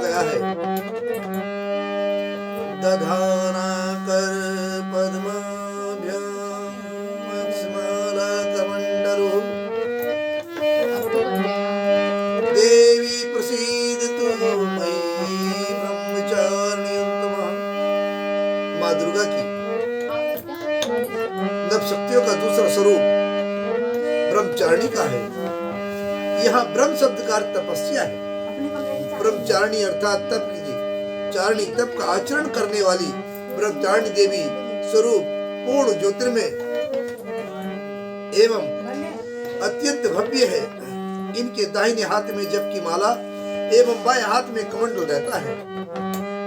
गया है। दधाना कर पद्माभ्याम मत्स्यमाला कमंडलो देवी प्रसीद तु मयि ब्रह्मचारिणी उत्तमा। माँ दुर्गा की नव शक्तियों का दूसरा स्वरूप ब्रह्मचारिणी का है। यहाँ ब्रह्म शब्द का अर्थ तपस्या है। ब्रह्मचारिणी अर्थात तप कीजिए। चारिणी तप का आचरण करने वाली ब्रह्मचारिणी देवी स्वरूप पूर्ण ज्योतिर्मय एवं अत्यंत भव्य है। इनके दाहिने हाथ में जप की माला एवं बाएं हाथ में कमंडल रहता है।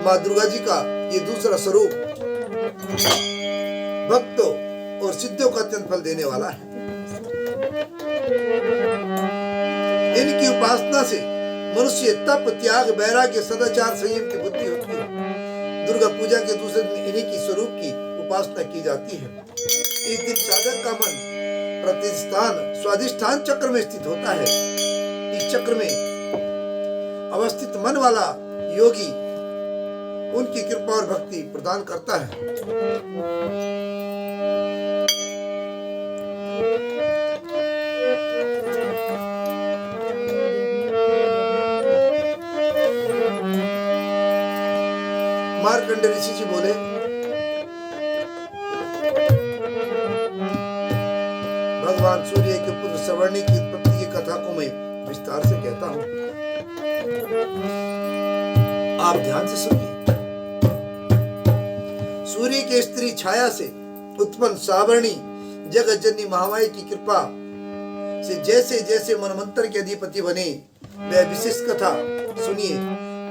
माँ दुर्गा जी का ये दूसरा स्वरूप भक्तों और सिद्धों का अत्यंत फल देने वाला है। इनकी उपासना से मनुष्य तप त्याग वैराग्य सदाचार संयम की बुद्धि होती है। दुर्गा पूजा के दूसरे दिन इन्हीं की स्वरूप की उपासना की जाती है। इस दिन साधक का मन प्रतिष्ठान स्वाधिष्ठान चक्र में स्थित होता है। इस चक्र में अवस्थित मन वाला योगी उनकी कृपा और भक्ति प्रदान करता है। मार्कंडेय ऋषि जी बोले, भगवान सूर्य के पुत्र सवर्णी की उत्पत्ति की कथा को मैं विस्तार से कहता हूँ, आप ध्यान से सुनिए। सूर्य के स्त्री छाया से उत्पन्न सावर्णी जगत जननी महामाई की कृपा से जैसे जैसे मनवंतर के अधिपति बने, वह विशिष्ट कथा सुनिए।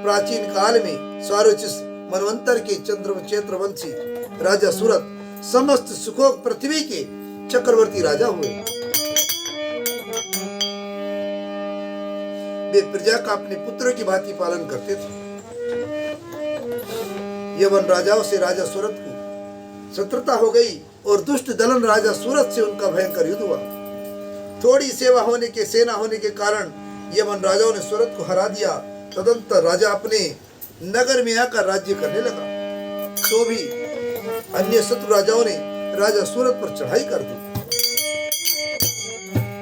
प्राचीन काल में स्वारोचिस मनवंतर के चंद्रवंशी राजा सूरत समस्त सुखों पृथ्वी के चक्रवर्ती राजा हुए। वे प्रजा का अपने पुत्रों की भांति पालन करते थे। यवन राजाओं से राजा सूरत को शत्रुता हो गई और दुष्ट दलन राजा सूरत से उनका भयंकर युद्ध हुआ। थोड़ी सेना होने के कारण यवन राजाओं ने सूरत को हरा दिया। तदंतर राजा अपने नगर में आकर राज्य करने लगा। तो भी अन्य शत्रु राजाओं ने राजा सूरत पर चढ़ाई कर दी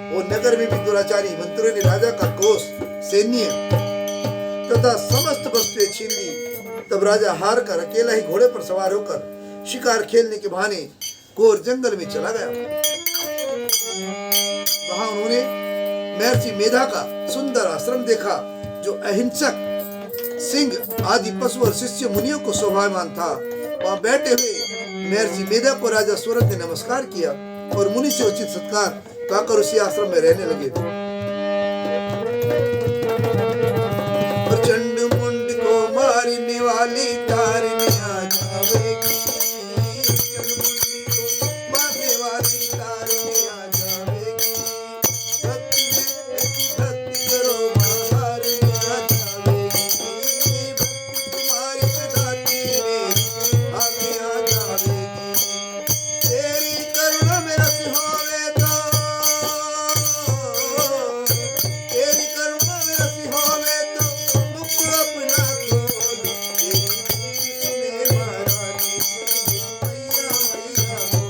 और नगर में भी दुराचारी मंत्रियों ने राजा का कोष सैन्य तथा समस्त वस्तुएं छीन ली। तब राजा हार कर अकेला ही घोड़े पर सवार होकर शिकार खेलने के बहाने घोर जंगल में चला गया। वहां उन्होंने महर्षि मेधा का सुंदर आश्रम देखा, जो अहिंसक सिंह आदि पशु और शिष्य मुनियों को शोभायमान था। वहां बैठे हुए महर्षि मेधा को राजा सूरत ने नमस्कार किया और मुनि से उचित सत्कार पाकर उसी आश्रम में रहने लगे। प्रचंड मुंड को मारने वाली तारने आ जावेगी, मारने वाली तारने आ जावेगी, भक्ति में भक्ति करो मारने आ जावेगी, भक्ति तुम्हारी प्रदाती में आगे आ जावेगी। तेरी करुणा में रस होवे तो, तेरी करुणा में रस होवे तो मुख अपना खोल, तेरी सुने महारानी मैया मैया बोल।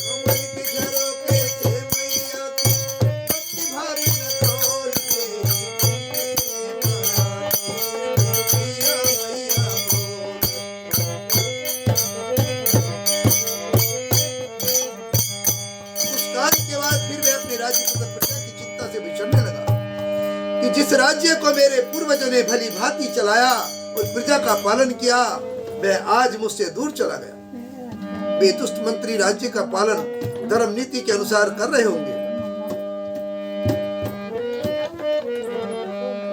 कमल के झरोखे से मैया की भक्ति भारी न खोल, तेरी सुने महारानी मैया मैया बोल। कुछ काल के बाद फिर वे अपने राज्य तथा प्रजा की चिंता से विचरने लगा कि जिस राज्य को मेरे पूर्वजों ने भली भांति चलाया और प्रजा का पालन किया, वह आज मुझसे दूर चला गया। वे दुष्ट मंत्री राज्य का पालन धर्म नीति के अनुसार कर रहे होंगे।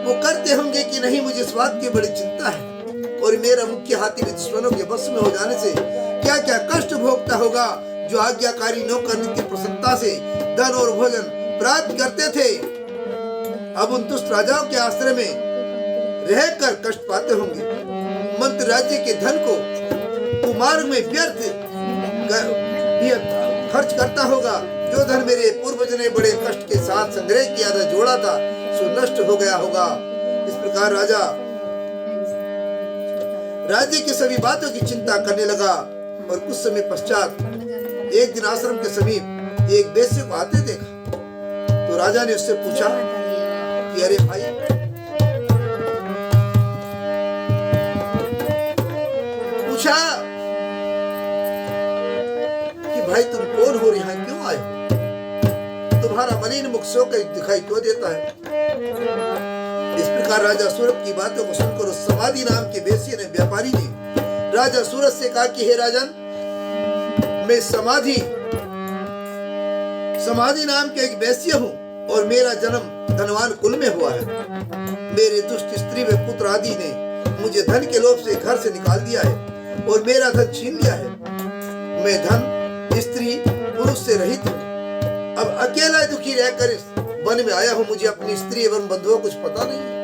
वो करते होंगे कि नहीं, मुझे इस बात की बड़ी चिंता है और मेरा मुख्य हाथी भी दुश्मनों के वश में हो जाने से क्या क्या कष्ट भोगता होगा। जो आज्ञाकारी नौकर नित्य प्रसन्नता से धन और भोजन प्राप्त करते थे, अब उन दुष्ट राजाओं के आश्रय में रहकर कष्ट पाते होंगे। मंत्र राज्य के धन को कुमार्ग में व्यर्थ खर्च करता होगा। जो धन मेरे पूर्वज ने बड़े कष्ट के साथ संग्रह किया था, जोड़ा था, सो नष्ट हो गया होगा। इस प्रकार राजा राज्य की सभी बातों की चिंता करने लगा। और कुछ समय पश्चात एक दिन आश्रम के समीप एक वेश्या को आते देखा। तो राजा ने उससे पूछा कि अरे भाई, पूछा कि भाई तुम कौन हो, यहाँ क्यों आए हो, तुम्हारा मलिन मुख शोक दिखाई क्यों देता है। इस प्रकार राजा सूरत की बातों को सुनकर उस समाधि नाम के वेश्या ने, व्यापारी ने राजा सूरत से कहा कि हे राजन, मैं समाधि नाम के एक वैश्य हूँ और मेरा जन्म धनवान कुल में हुआ है। मेरे दुष्ट स्त्री व पुत्र आदि ने मुझे धन के लोभ से घर से निकाल दिया है और मेरा धन छीन लिया है। मैं धन, स्त्री, पुरुष से रहित हूँ। अब अकेला दुखी रहकर इस वन में आया हूँ। मुझे अपनी स्त्री एवं बंधुओं कुछ पता नहीं है।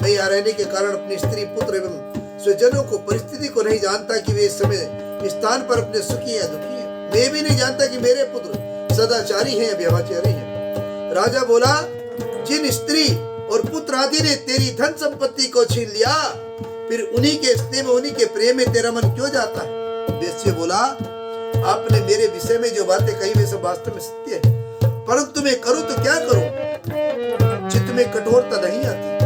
मैं यहाँ रहने के कारण अपनी स्त्री, पुत्र एवं स्वजनों को, परिस्थिति को नहीं जानता कि वे इस समय स्थान पर अपने सुखी या दुखी हैं। मैं भी नहीं जानता कि मेरे पुत्र सदाचारी हैं या व्यभिचारी हैं। राजा बोला, जिन स्त्री और पुत्र आदि ने तेरी धन संपत्ति को छीन लिया, फिर उन्हीं के स्नेह में, उन्हीं के प्रेम में तेरा मन क्यों जाता है। वेश्या बोला, आपने मेरे विषय में जो बातें कही वे सब वास्तव में सत्य है, परंतु मैं करूं तो क्या करूं, चित्त में कठोरता नहीं आती।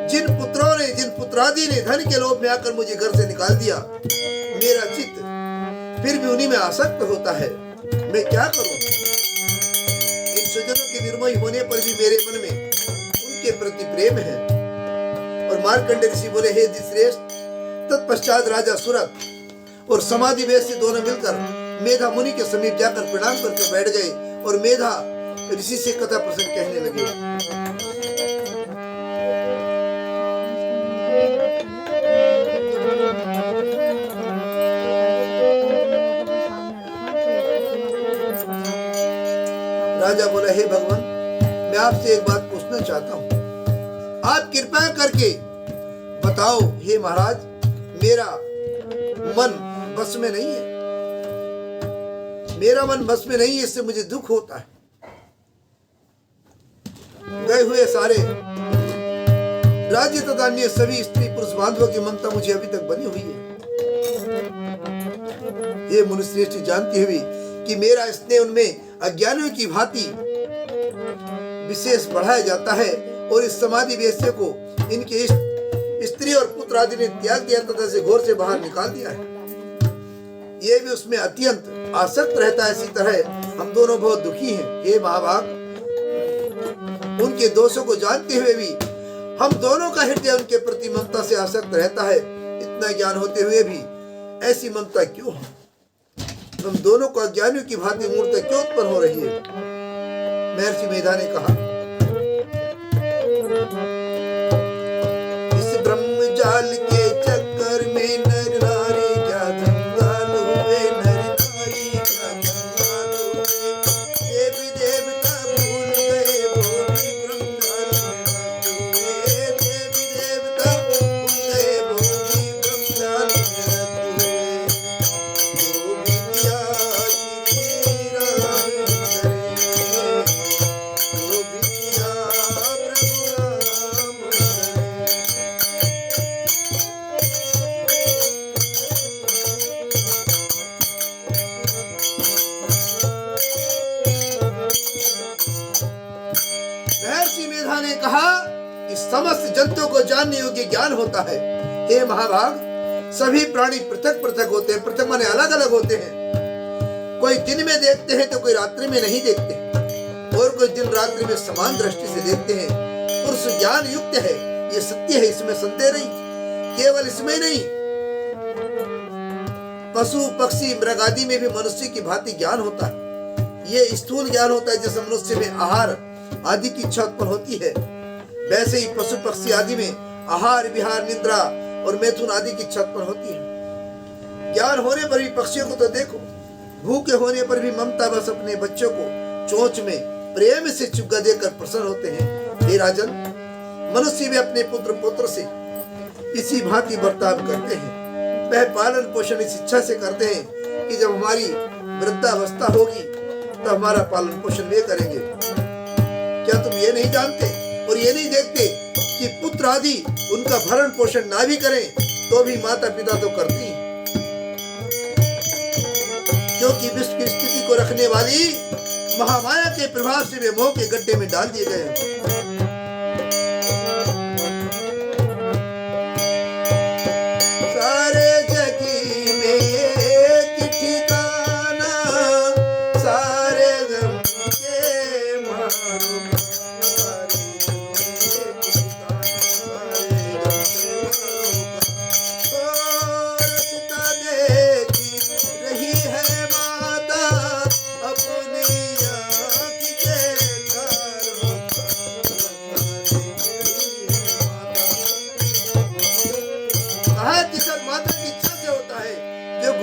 जिन पुत्रों ने, जिन पुत्रादि ने धन के लोभ में आकर मुझे घर से निकाल दिया, मेरा चित्त फिर भी उन्हीं में आसक्त होता है। मैं क्या करूं। इन स्वजनों के निर्मोही होने पर भी मेरे मन में उनके प्रति प्रेम है। और मार्कंडेय ऋषि बोले, हे श्रेष्ठ। तत्पश्चात राजा सूरत और समाधि वेश्य दोनों मिलकर मेधा मुनि के समीप जाकर प्रणाम करके बैठ गए और मेधा ऋषि से कथा प्रसंग कहने लगे। राजा बोला, हे भगवान, मैं आपसे एक बात पूछना चाहता हूँ। आप कृपया करके बताओ। हे महाराज, मेरा मन बस में नहीं है। मेरा मन बस में नहीं है, इससे मुझे दुख होता है। गए हुए सारे राज्य तथा अन्य सभी स्त्री पुरुष बांधवों की ममता मुझे अभी तक बनी हुई है। ये मुनिश्रेष्ठ जानती हुई कि मेरा स्नेह उनमें अज्ञानियों की भांति विशेष बढ़ाया जाता है और इस समाधि वेश्या को इनके स्त्री और पुत्र आदि ने त्याग दिया तथा से घोर से बाहर निकाल दिया है। ये भी उसमें अत्यंत आसक्त रहता है। इसी तरह हम दोनों बहुत दुखी हैं। हे महाभाग, उनके दोषों को जानते हुए भी हम दोनों का हृदय उनके प्रति ममता से आसक्त रहता है। इतना ज्ञान होते हुए भी ऐसी ममता क्यों है। हम दोनों को अज्ञानियों की भांति मूर्ति क्यों उत्पन्न हो रही है। महर्षि मेधा ने कहा, इस ब्रह्म जाल के चक्कर में नर नारी क्या जंजाल हुए, नर नारी क्या जंजाल हुए। देवी देवता भूल गए, वो भी ब्रह्म जाल में मत हुए। देवी देवता भूल गए, वो भी ब्रह्म जाल में मत हुए। जो विद्या श्री राम करे, जो विद्या प्रभु राम करे। महर्षि मेधा ने कहा कि समस्त जंतुओं को जानने योग्य ज्ञान होता है। हे महाभाग, सभी प्राणी पृथक पृथक होते हैं। पृथक माने अलग अलग होते हैं। कोई दिन में देखते हैं तो कोई रात्रि में नहीं देखते, और कोई दिन रात्रि में समान दृष्टि से देखते हैं। पुरुष ज्ञान युक्त है, ये सत्य है, इसमें संदेह नहीं। केवल इसमें नहीं, पशु पक्षी मृग आदि में भी मनुष्य की भांति ज्ञान होता है। ये स्थूल ज्ञान होता है। जैसे मनुष्य में आहार आदि की इच्छा उत्पन्न होती है, वैसे ही पशु पक्षी आदि में आहार विहार निद्रा और मैथुन आदि की इच्छा उत्पन्न होती है। ज्ञान होने पर भी पक्षियों को तो देखो, भूखे होने पर भी ममता बस अपने बच्चों को चोंच में प्रेम से चुग्गा देकर प्रसन्न होते हैं। हे राजन, मनुष्य भी अपने पुत्र पुत्र से इसी भांति बर्ताव करते हैं। वह पालन पोषण इस इच्छा से करते हैं कि जब हमारी वृद्धावस्था होगी तो हमारा पालन पोषण वे करेंगे। क्या तुम ये नहीं जानते और ये नहीं देखते कि पुत्र आदि उनका भरण पोषण ना भी करें तो भी माता पिता तो करती हैं, क्योंकि विश्व की स्थिति को रखने वाली महामाया के प्रभाव से वे मोह के गड्ढे में डाल दिए गए हैं।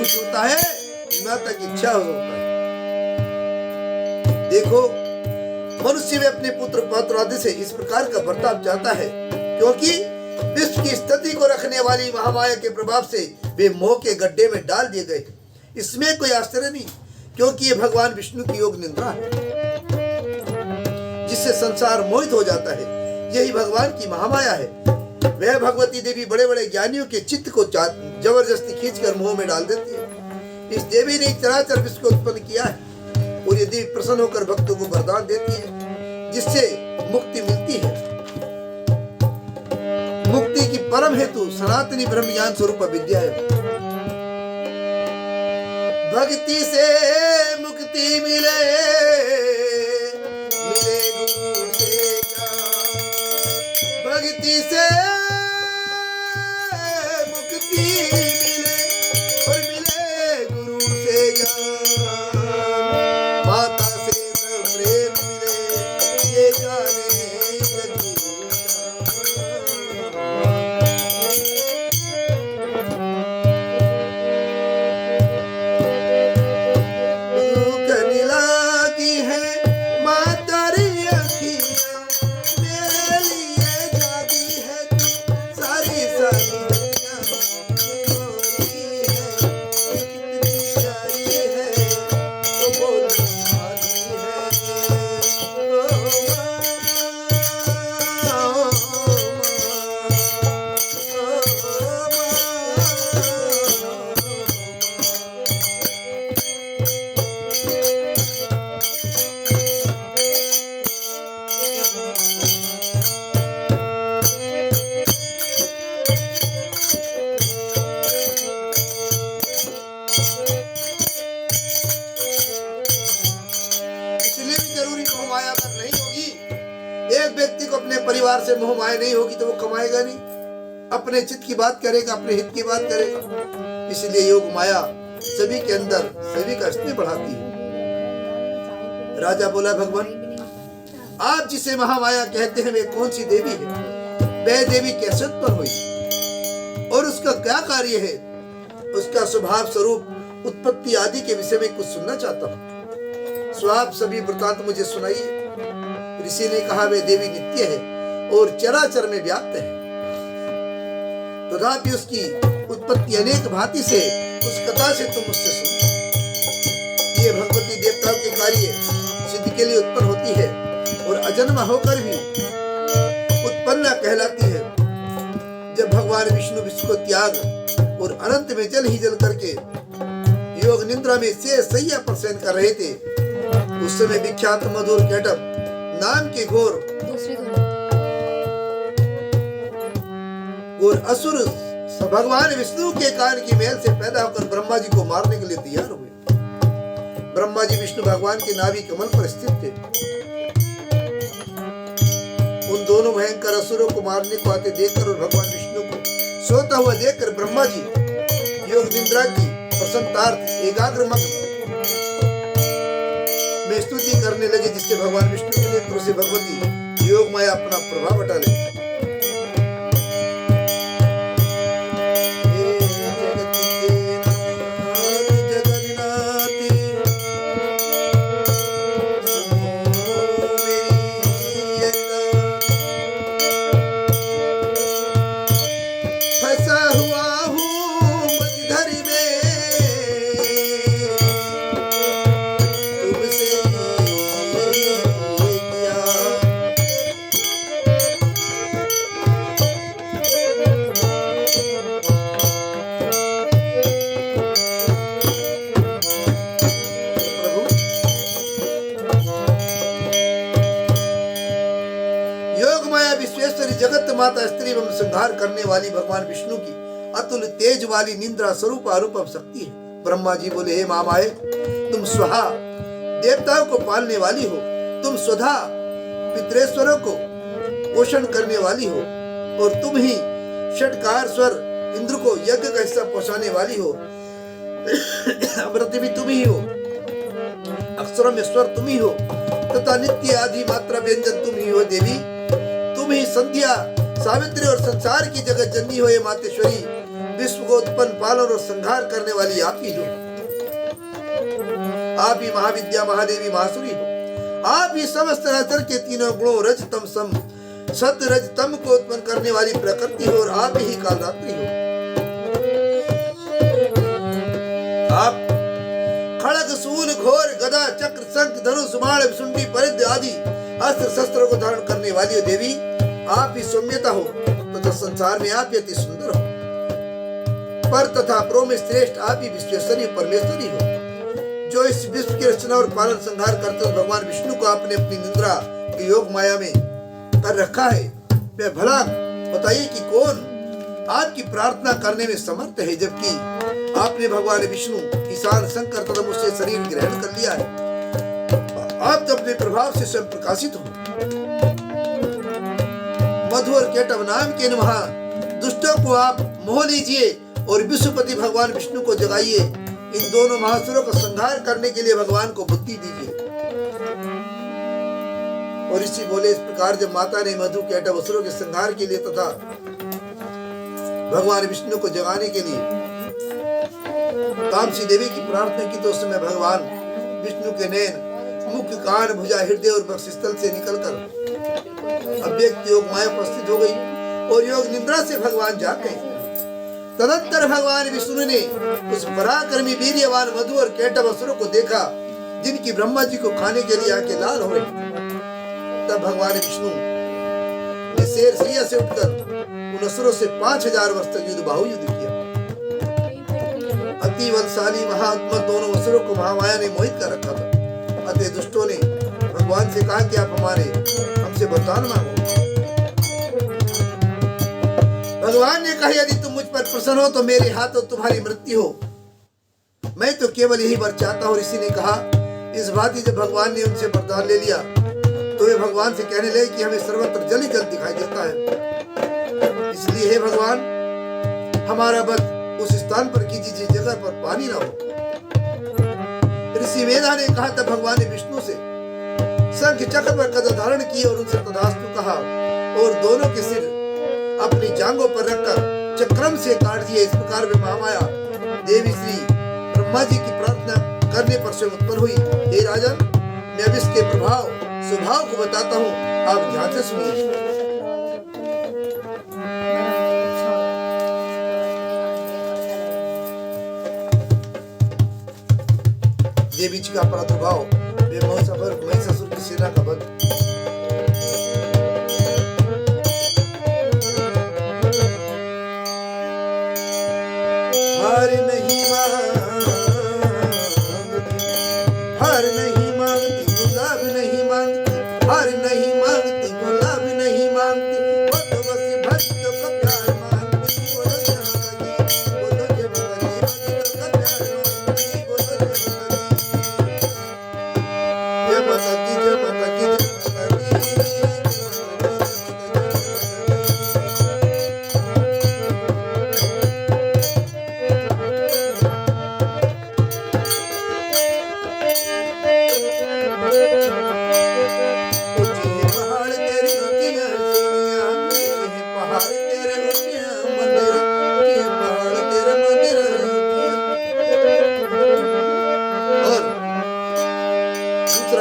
होता है माता की इच्छा होता है। देखो, मनुष्य में अपने पुत्र पौत्र आदि से इस प्रकार का बर्ताव चाहता है, क्योंकि विश्व की स्थिति को रखने वाली महामाया के प्रभाव से वे मोह के गड्ढे में डाल दिए गए। इसमें कोई आश्चर्य नहीं, क्योंकि ये भगवान विष्णु की योग निंद्रा है, जिससे संसार मोहित हो जाता है। यही भगवान की महामाया है। वह भगवती देवी बड़े बड़े ज्ञानियों के चित्त को जबरदस्ती खींचकर मोह में डाल देती है। इस देवी ने चराचर विश्व को उत्पन्न किया है और ये देवी प्रसन्न होकर भक्तों को वरदान देती है, जिससे मुक्ति मिलती है। मुक्ति की परम हेतु सनातनी ब्रह्म ज्ञान स्वरूप विद्या है। भक्ति से मुक्ति मिले, मिले गुरु से ज्ञान। भक्ति से मुक्ति मिले और मिले गुरु से ज्ञान। माता से प्रेम मिले, ये जाने परिवार से मोह माया नहीं होगी तो वो कमाएगा नहीं, अपने चित्त की बात करेगा, अपने हित की बात करेगा। इसलिए योग माया सभी के अंदर सभी का स्नेह बढ़ाती है। राजा बोला, भगवान आप जिसे महामाया कहते हैं वे कौन सी देवी है? वह देवी कैसे उत्पन्न हुई और उसका क्या कार्य है? उसका स्वभाव स्वरूप उत्पत्ति आदि के विषय में कुछ सुनना चाहता हूँ। सो आप सभी वृतांत मुझे सुनाइए। ऋषि ने कहा, वे देवी नित्य है और चराचर में व्याप्त है, तथापि उसकी उत्पत्ति अनेक भांति से उस कथा से तुम मुझसे सुनो। ये भगवती देवताओं के कार्य सिद्ध के लिए उत्पन्न होती है और अजन्मा होकर भी उत्पन्न कहलाती है। जब भगवान विष्णु विश्व को त्याग और अनंत में जल ही जल करके योग निद्रा में से सैया पर शयन कर रहे थे, उस समय विख्यात मधुर कैटअप नाम के घोर असुर भगवान विष्णु के कान की मैल से पैदा होकर ब्रह्मा जी को मारने के लिए तैयार हुए। ब्रह्मा जी विष्णु भगवान के नाभि कमल पर स्थित थे। उन दोनों भयंकर असुरों को मारने को आते देखकर और भगवान विष्णु को सोता हुआ देखकर ब्रह्मा जी योग निद्रा की प्रसन्नतार्थ एकाग्र मन में स्तुति करने लगे, जिससे भगवान विष्णु के नेत्रों से भगवती योग माया अपना प्रभाव हटा ले। फंसा हुआ हूँ मझधर में, माता स्त्री एवं संहार करने वाली भगवान विष्णु की अतुल तेज वाली निंद्रा स्वरूप अरूपम शक्ति है। ब्रह्मा जी बोले, हे महामाये, तुम स्वहा देवताओं को पालने वाली हो, तुम स्वधा पितरेश्वरों को पोषण करने वाली हो, और तुम ही षटकार स्वर इंद्र को यज्ञ का हिस्सा पहुंचाने वाली हो। अमृत भी तुम ही हो, अक्षरों में स्वर तुम ही हो, तथा नित्य आदि मात्रा व्यंजन तुम ही हो। देवी, तुम ही संध्या, सावित्री और संसार की जगत जननी हो। ये मातेश्वरी, विश्व को उत्पन्न, पालन और संहार करने वाली आप ही हो। आप ही महाविद्या, महादेवी, महासुरी हो। आप ही समस्त चराचर के तीनों गुणों रज तम सम सत रज तम को उत्पन्न करने वाली प्रकृति हो, और आप ही कालरात्रि हो। आप खड़ग, सूल, घोर, गदा, चक्र, शंख, धनुष, बाण, सुंडी, परिध आदि अस्त्र शस्त्रों को धारण करने वाली हो। देवी, आप ही सौम्यता हो, तथा संसार में आप ही अति सुंदर हो। पर तथा प्रो में श्रेष्ठ आप ही विश्वेश्वरी परमेश्वरी हो, जो इस विश्व की रचना और पालन संहार करते हुए भगवान विष्णु को आपने अपनी निद्रा के योग माया में कर रखा है। मैं भला बताइए कि कौन आपकी प्रार्थना करने में समर्थ है, जबकि आपने भगवान विष्णु, ईशान, शंकर तथा मुझसे शरीर ग्रहण कर लिया है। आप तो अपने प्रभाव से स्वयं प्रकाशित हो। मधु और केटव नाम के इन महा दुष्टों को आप मोह लीजिए और विश्वपति भगवान विष्णु को जगाइए। इन दोनों महासुरों का संहार करने के लिए भगवान को बुद्धि दीजिए। और इसी बोले, इस प्रकार जब माता ने मधु, केटव असुरों के संहार के लिए तथा भगवान विष्णु को जगाने के लिए तामसी देवी की प्रार्थना की, तो उस समय भगवान विष्णु के नयन, मुख, कान, भुजा, हृदय और वक्षस्थल से निकलकर अव्यक्त योग माया उपस्थित हो गई और योग निद्रा से भगवान जाग गए। तदंतर भगवान विष्णु ने उस पराक्रमी वीर्यवान मधु और केटव असुरों को देखा, जिनकी ब्रह्मा जी को खाने के लिए आंखें लाल हो रही। तब भगवान विष्णु ने शेर सैया से उठकर उन असुरों से 5000 वर्ष तक युद्ध, बाहु युद्ध किया। अति बलशाली महात्मा दोनों असुरों को महामाया ने मोहित कर रखा था। अतः दुष्टों ने भगवान से कहा कि आप हमसे वरदान मांगो। भगवान ने कहा, यदि तुम मुझ पर प्रसन्न हो तो मेरे हाथों तुम्हारी मृत्यु हो। मैं तो केवल यही वर चाहता हूँ। ऋषि ने कहा। इस भांति जब भगवान ने उनसे वरदान ले लिया तो वे भगवान से कहने लगे कि हमें सर्वत्र जल ही जल दिखाई देता है, इसलिए हे भगवान, हमारा वध उस स्थान पर कीजिए जिस जगह पर पानी ना हो। ऋषि वेदा ने कहा। तब भगवान ने विष्णु से शंख चक्र पर गदा धारण की और उनसे तथास्तु कहा, और दोनों के सिर अपनी जांघों पर रखकर चक्रम से काट दिए। इस प्रकार वे महामाया देवी श्री ब्रह्मा जी की प्रार्थना करने पर स्वयं उत्पन्न हुई। हे राजन, मैं अब इसके प्रभाव स्वभाव को बताता हूँ, आप ध्यान से सुनिए। देवी जी का प्रादुर्भाव, महिषासुर की सेना का वध। हार नहीं मांगती गुलाब नहीं मांगती, हार नहीं मांगती गुलाब नहीं मांगती, वो तो बस भक्तों का प्यार मांगती। बोलो जय माता दी, बोलो जय माता दी, भक्तों का प्यार मांगती। बोलो जय माता दी, जय माता दी, जय माता दी, जय माता दी।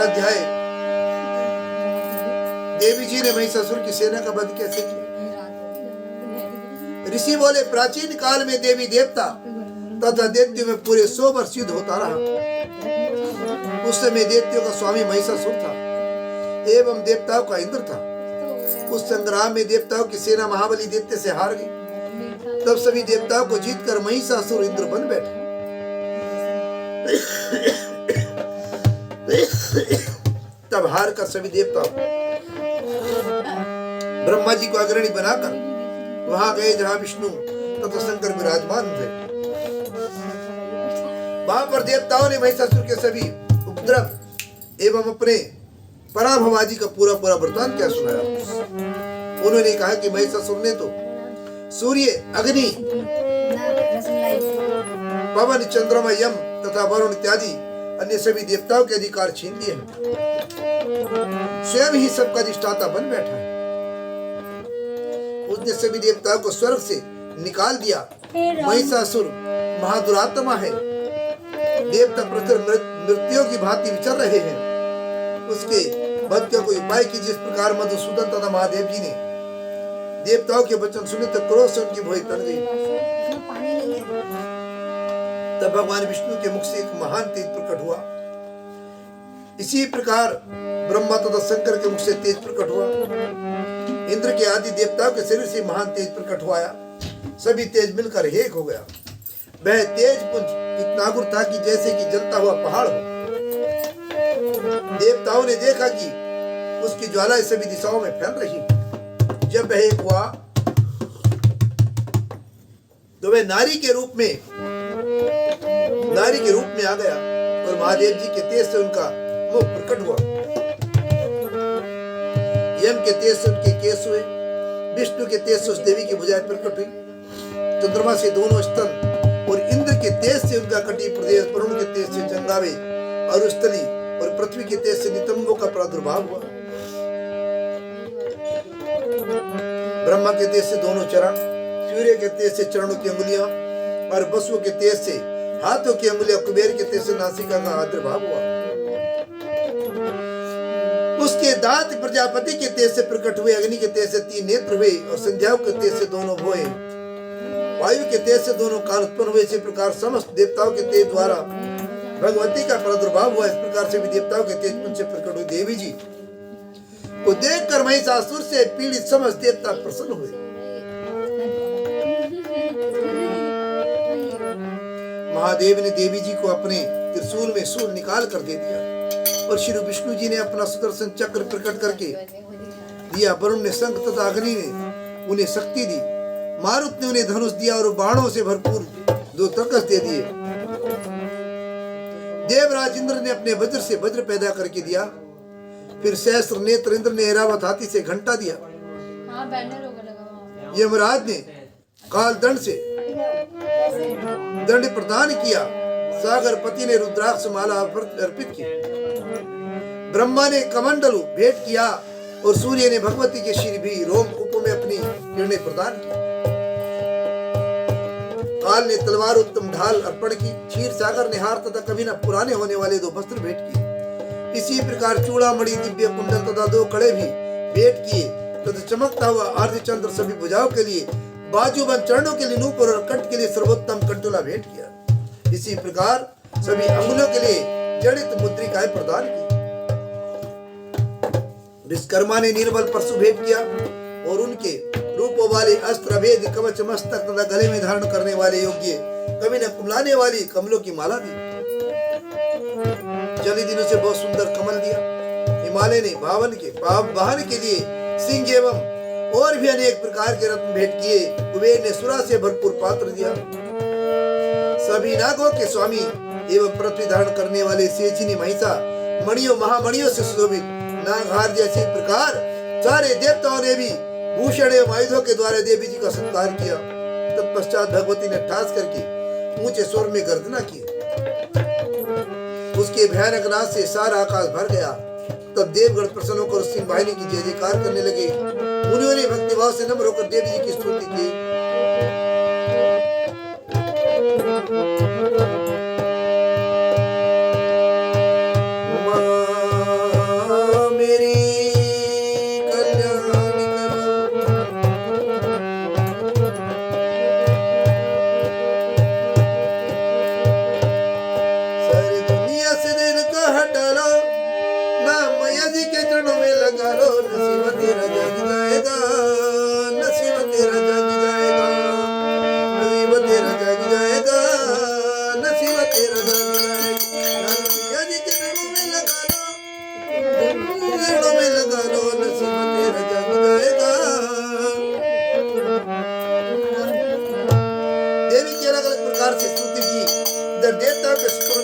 अध्याय देवी जी ने महिषासुर की सेना का वध कैसे किया। ऋषि बोले, प्राचीन काल में देवी देवता तथा दैत्यों में पूरे 100 वर्ष युद्ध होता रहा। उस समय दैत्यों का स्वामी महिषासुर था एवं देवताओं का इंद्र था। उस संग्राम में देवताओं की सेना महाबली दैत्य से हार गई। तब सभी देवताओं को जीतकर महिषासुर इंद्र बन बैठा। तब हार कर सभी देवता ब्रह्मा जी को अग्रणी बनाकर वहां गए जहां विष्णु तथा शंकर विराजमान थे। वहां पर देवताओं ने महिषासुर के सभी उपद्रव एवं अपने पराभवाजी का पूरा पूरा वृतांत क्या सुनाया। उन्होंने कहा कि महिषासुर ने तो सूर्य, अग्नि, पवन, चंद्रमा, यम तथा वरुण इत्यादि अन्य सभी देवताओं के अधिकार छीन लिए हैं। स्वयं ही सबका अधिष्ठाता बन बैठा है। उसने सभी देवताओं को स्वर्ग से निकाल दिया। महिषासुर महादुरात्मा है। देवता प्रचुर मृत्युओं की भांति विचर रहे हैं। उसके वध का कोई उपाय की। जिस प्रकार मधुसूदन तथा महादेव जी ने देवताओं के वचन सुने तो क्रोध से उनकी भौहें तन गई। तब भगवान विष्णु के मुख से एक महान तेज प्रकट हुआ। इसी प्रकार ब्रह्मा तथा शंकर के मुख से तेज प्रकट हुआ। इंद्र के आदि देवताओं के शरीर से महान तेज प्रकट हुआ। सभी तेज मिलकर एक हो गया। वह तेज पुंज इतना गुर था कि जैसे कि जलता हुआ पहाड़ हो। देवताओं ने देखा कि उसकी ज्वालाएं सभी दिशाओं में फैल रही। जब वह एक हुआ तो वह नारी के रूप में आ गया और महादेव जी के तेज से उनका मुख प्रकट हुआ। यम के तेज से उनके केस हुए। विष्णु के तेज से उस देवी की भुजाएं प्रकट हुई। चंद्रमा से दोनों स्तन और इंद्र के तेज से उनका कटी प्रदेश, वरुण के तेज से जंगावे और स्थली और पृथ्वी के तेज से नितंबों का प्रादुर्भाव हुआ। ब्रह्मा के तेज से दोनों चरण, सूर्य के तेज से चरणों की अंगुलियां और वसु के तेज से हाथों की अंगुलियां, कुबेर के तेज से नासिका का आविर्भाव हुआ। उसके दांत प्रजापति के तेज से प्रकट हुए। अग्नि के तेज से 3 नेत्र हुए और संध्याओं के तेज से दोनों भुएं, वायु के तेज से दोनों कान उत्पन्न हुए। इसी प्रकार समस्त देवताओं के तेज द्वारा भगवती का प्रादुर्भाव हुआ। इस प्रकार से भी देवताओं के तेज पुंज से प्रकट हुई देवी जी को देखकर महिषासुर से पीड़ित समस्त देवता प्रसन्न हुए। महादेव ने देवी जी को अपने त्रिशूल में शूल निकाल कर दे दिया और श्री विष्णु जी ने अपना सुदर्शन चक्र प्रकट करके दिया। वरुण ने शंख तथा अग्नि ने उन्हें शक्ति दी। मारुत ने उन्हें धनुष दिया और बाणों से भरपूर 2 तर्कस दे दिए। देवराज इंद्र ने अपने वज्र से वज्र पैदा करके दिया। फिर सहस्त्र नेत्र इंद्र ने ऐरावत हाथी से घंटा दिया। यमराज ने काल दंड से दंड प्रदान किया। सागर पति ने रुद्राक्ष माला अर्पित की। ब्रह्मा ने कमंडलू भेंट किया और सूर्य ने भगवती के श्री भी रोम कूप में अपनी किरणें प्रदान की। काल ने तलवार उत्तम ढाल अर्पण की। क्षीर सागर ने हार तथा कभी न पुराने होने वाले 2 वस्त्र भेंट किए। इसी प्रकार चूड़ामणि, दिव्य कुंडल तथा 2 कड़े भी भेंट किए तथा चमकता हुआ अर्धचंद्र सभी भुजाओं के लिए, बाजूबंद चरणों के लिए नूपुर और कंठ के लिए सर्वोत्तम कंटोला भेंट किया। इसी प्रकार सभी अंगुलों के लिए जड़ित मुद्रिकाएं प्रदान की। विश्वकर्मा ने निर्बल परशु भेंट किया और उनके रूपों वाले अस्त्र, भेद, कवच, मस्तक तथा गले में धारण करने वाले योग्य कभी न कुमलाने वाली कमलों की माला दी। जली दिनों से बहुत सुंदर कमल दिया। हिमालय ने वाहन के लिए सिंह एवं और भी अनेक प्रकार के रत्न भेंट किए। कुबेर ने सुरा से भरपूर पात्र दिया। सभी नागों के स्वामी एवं पृथ्वी धारण करने वाले शेषिनी महिषा मणियों महामणियों से सुशोभित नागहार जैसे प्रकार सारे देवताओं ने भी भूषण एवं आयुधों के द्वारा देवी जी का सत्कार किया। तत्पश्चात भगवती ने ठास करके ऊंचे स्वर में गर्जना की। उसके भयानक नाद से सारा आकाश भर गया। तब देवगण प्रसन्न होकर सिंह वाहिनी की जय जयकार करने लगे। मुनियों ने भक्तिभाव से नम्र होकर देवी जी की स्तुति की। नसीब तेरा जग जाएगा, नसीब तेरा जग जाएगा।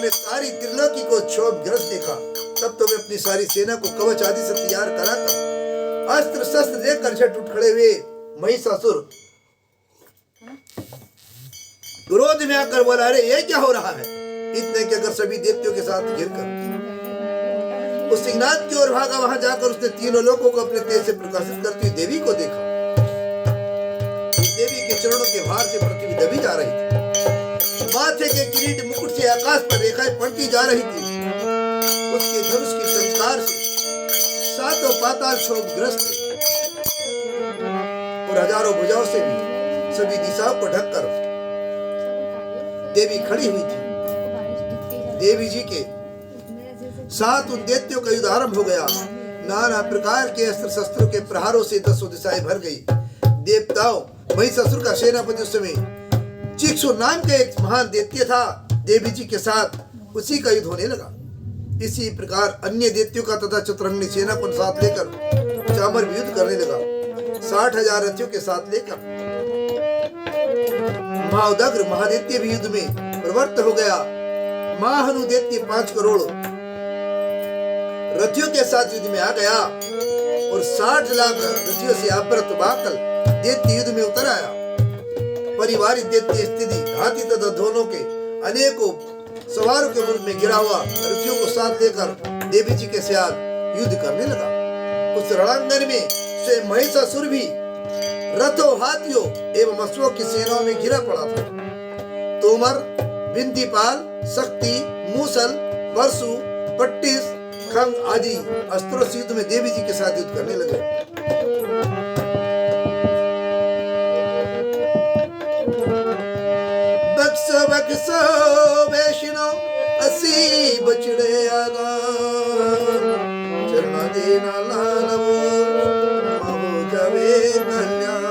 मैं सारी त्रिलोकी को क्षोभग्रस्त देखा, तब तो मैं अपनी सारी सेना को कवच आदि से तैयार कराकर अस्त्र शस्त्र लेकर झट उठ खड़े हुए महिषासुर क्रोध में आकर बोला, अरे ये क्या हो रहा है? इतने के अगर सभी देवताओं के साथ घिरकर उस सिंहनाद की ओर भागा। वहां जाकर उसने तीनों लोगों को अपने तेज से प्रकाशित करती हुई देवी को देखा। उस देवी के चरणों के भार से पृथ्वी दबी जा रही थी। माथे के किरीट मुकुट से आकाश पर रेखाएं पड़ती जा रही थी। उसके धनुष की टंकार से सातों पाताल क्षोभग्रस्त और हजारों भुजाओं से भी सभी दिशाओं को ढककर देवी खड़ी हुई थी। देवी जी के साथ उन दैत्यों का युद्ध आरंभ हो गया। नाना प्रकार के अस्त्र शस्त्रों के प्रहारों से दसों दिशाएं भर गई। देवताओं महिषासुर का सेनापति उस समय चिक्षु नाम का एक महान दैत्य था। देवी जी के साथ उसी का युद्ध होने लगा। इसी प्रकार अन्य दैत्यों का तथा चतुरंगी सेना को साथ लेकर चामर भी युद्ध करने लगा। 60,000 रथियों के साथ लेकर महाउदग्र महादैत्य भी युद्ध में प्रवृत्त हो गया। महाहनु दैत्य 5 करोड़ रथियों के साथ युद्ध में आ गया और 60 लाख रथियों से आवृत बाकल दैत्य युद्ध में उतर आया। परिवारिक दैत्य स्थिति हाथी तथा दोनों के अनेकों सवारों के मुल्क में गिरा हुआ रथियों को साथ लेकर देवी जी के साथ युद्ध करने लगा। उस रणांगन में स्वयं महिषासुर भी रथों हाथियों एवं अश्वों की सेनाओं में घिरा पड़ा था। तोमर, बिंदीपाल, शक्ति, मूसल, परशु, पट्टिस, खंग आदि अस्त्रों से युद्ध में देवी जी के साथ युद्ध करने लगे। बक्सो बक्सो वैष्णो असी बचड़े आगा चरणा देना लालवो हो जावे कल्याण।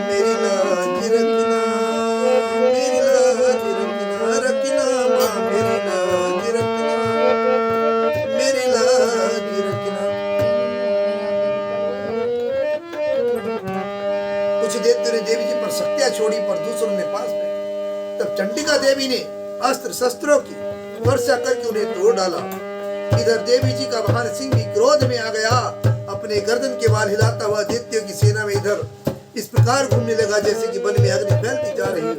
मेरी लाज रखना, मेरी लाज रखना, रखना माँ मेरी लाज रखना, मेरी लाज रखना। कुछ दैत्यों ने देवी जी पर शक्तियां छोड़ी पर दूसरों ने पास में। तब चंडिका देवी ने अस्त्र शस्त्रों की वर्षा करके उन्हें तोड़ डाला। इधर देवी जी का वाहन सिंह भी क्रोध में आ गया। अपने गर्दन के बाल हिलाता हुआ दैत्यों की सेना में इधर इस प्रकार घूमने लगा जैसे कि वन में अग्नि फैलती जा रही हो।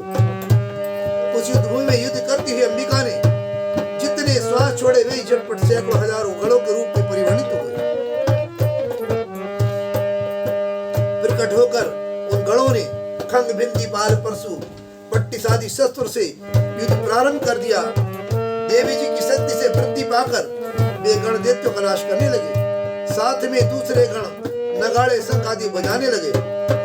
उस युद्ध भूमि में युद्ध करती हुई अंबिका ने जितने श्वास छोड़े वे झटपट सैकड़ों हजारों गणों के रूप में परिवर्तित हो गए। प्रकट होकर उन गणों ने खंग, बिंदी, बाल, परशु, पट्टिस आदि शस्त्र से युद्ध प्रारंभ कर दिया। देवी जी की शक्ति से वृद्धि पाकर वे गण दैत्यों का नाश करने लगे। साथ में दूसरे गण नगाड़े, शंख आदि बजाने लगे।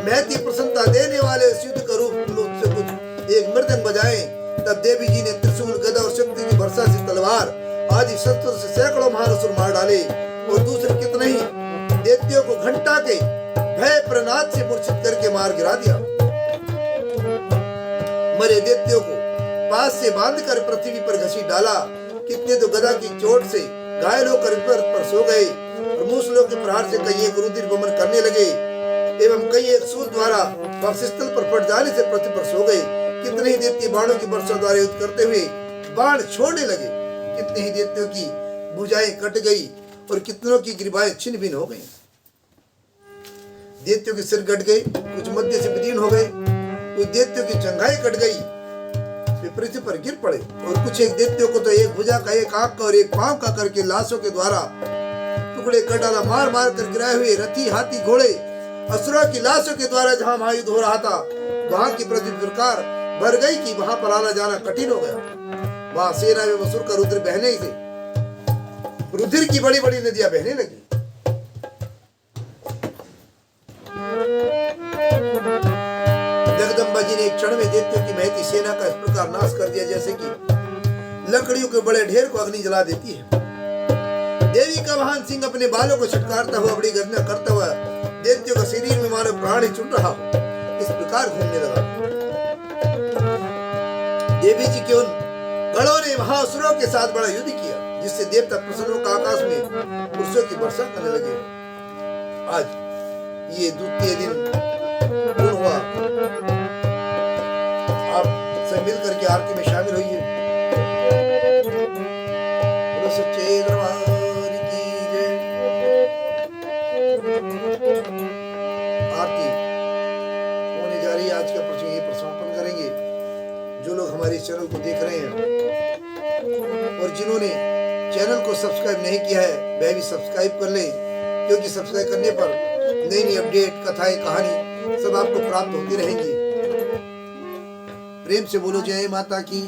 महती प्रसन्नता देने वाले इस युद्ध का रूप से कुछ एक मृदंग बजाए। तब देवी जी ने त्रिशूल, गदा और शक्ति की वर्षा से तलवार आदि शस्त्रों से सैकड़ों महासुर मार डाले और दूसरे कितने ही दैत्यों को घंटा के भय प्रनाद से मूर्छित करके मार गिरा दिया। मरे दैत्यों को पास से बांधकर पृथ्वी पर घसीट डाला। कितने तो गदा की चोट से घायल होकर पर सो गए और मूसलों के प्रहार से कई एक रुधिर गमन करने लगे एवं कई एक सूल द्वारा वक्षस्थल पर फट जाने से पृथ्वी पर सो गए। कितने ही दैत्य बाणों की वर्षा द्वारा युद्ध करते हुए बाण छोड़ने लगे। कितने ही दैत्यों की भुजाएं कट गई और कितनों की ग्रीवाएं छिन्न भिन्न हो गई। दैत्यों के सिर कट गए, कुछ मध्य से विदीर्ण हो गए, कुछ दैत्यों की जंघाएं कट गई, वे पृथ्वी पर गिर पड़े और कुछ एक दैत्यों को तो एक भुजा का, एक आंख का और एक पांव का करके लाशों के द्वारा टुकड़े कर डाला। मार मार कर गिराए हुए रथी, हाथी, घोड़े असुरों की लाशों के द्वारा जहां महायुद्ध हो रहा था वहां की पृथ्वी प्रकार भर गई कि वहां पर आना जाना कठिन हो गया। वहां सेना में असुर का रुद्र बहने से रुधिर की बड़ी बड़ी नदियां बहने लगी। जगदम्बा जी ने एक क्षण में दैत्यों की महती सेना का इस प्रकार नाश कर दिया जैसे कि लकड़ियों के बड़े ढेर को अग्नि जला देती है। देवी का वाहन सिंह अपने बालों को छटकारता हुआ बड़ी गर्जना करता हुआ दैत्यों का शरीर में मानो प्राण ही छूट रहा हो इस प्रकार घूमने लगा। देवी जी के उन गणों ने महासुरों के साथ बड़ा युद्ध किया जिससे देवता प्रसन्न होकर आकाश में पुरुषों की वर्षा करने लगे। आज ये द्वितीय दिन पूर्ण हुआ। आप सब मिल करके आरती में शामिल होइए। सच्चे दरबार की जय। आरती होने जा रही है। आज का प्रश्न ये समापन करेंगे। जो लोग हमारे चैनल को देख रहे हैं और जिन्होंने चैनल को सब्सक्राइब नहीं किया है वह भी सब्सक्राइब कर ले, क्योंकि सब्सक्राइब करने पर नई नई अपडेट, कथाएं, कहानी सब आपको प्राप्त होती रहेंगी। प्रेम से बोलो जय माता की।